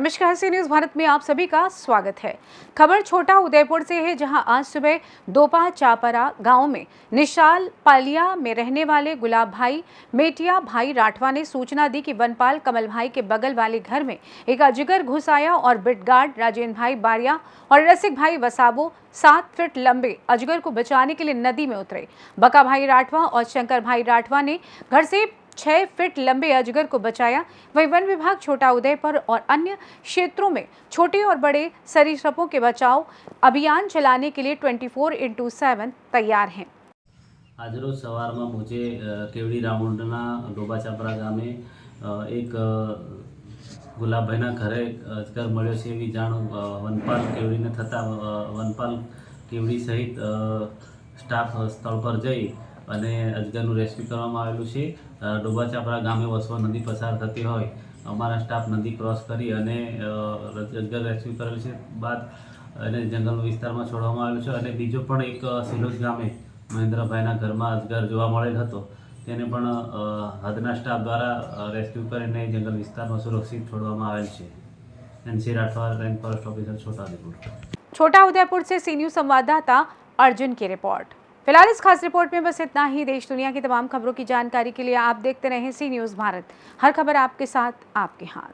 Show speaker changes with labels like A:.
A: नमस्कार, सी न्यूज़ भारत में आप सभी का स्वागत है। खबर छोटा उदयपुर से है, जहां आज सुबह दोपा चापरा गांव में निशाल पालिया में रहने वाले गुलाब भाई मेटिया भाई राठवा ने सूचना दी कि वनपाल कमल भाई के बगल वाले घर में एक अजगर घुस आया और बिटगार्ड राजेंद्र भाई बारिया और रसिक भाई वसाबो 7 फीट लंबे अजगर को बचाने के लिए नदी में उतरे। बका भाई राठवा और शंकर भाई राठवा ने घर से 6 फीट लंबे अजगर को बचाया। वहीं वन विभाग छोटा उदयपुर और अन्य क्षेत्रों में छोटे और बड़े सरीसृपों के बचाव अभियान चलाने के लिए 24/7 तैयार हैं।
B: आज रोज सवार में मुझे केवड़ी रामुंडना डोबाचापरा गामे एक गुलाबभाईना घरे अजगर मळ्यो छे एवी जाण वनपाल केवड़ीने थता वनपाल केवड़ी सहित स्टाफ स्थल पर जई અને અજગરનું રેસ્ક્યુ કરવામાં આવેલું છે। ડોબાચાપરા ગામે વસવા નદી પસાર થતી હોય અમારા સ્ટાફ નદી ક્રોસ કરી અને અજગર રેસ્ક્યુ કરેલ છે બાદ એને જંગલ વિસ્તારમાં છોડવામાં આવેલું છે। અને બીજો પણ એક સિલોજ ગામે મહેન્દ્રભાઈના ઘરમાં અજગર જોવા મળેલ હતો, તેને પણ હદના સ્ટાફ દ્વારા રેસ્ક્યુ કરીને જંગલ વિસ્તારમાં સુરક્ષિત છોડવામાં આવેલ છે। NC Rathwa, range forest officer, Chhotaudepur.
A: छोटा उदयपुर से सी न्यूज़ संवाददाता अर्जुन की रिपोर्ट। फिलहाल इस खास रिपोर्ट में बस इतना ही। देश दुनिया की तमाम खबरों की जानकारी के लिए आप देखते रहें सी न्यूज़ भारत। हर खबर आपके साथ, आपके हाथ।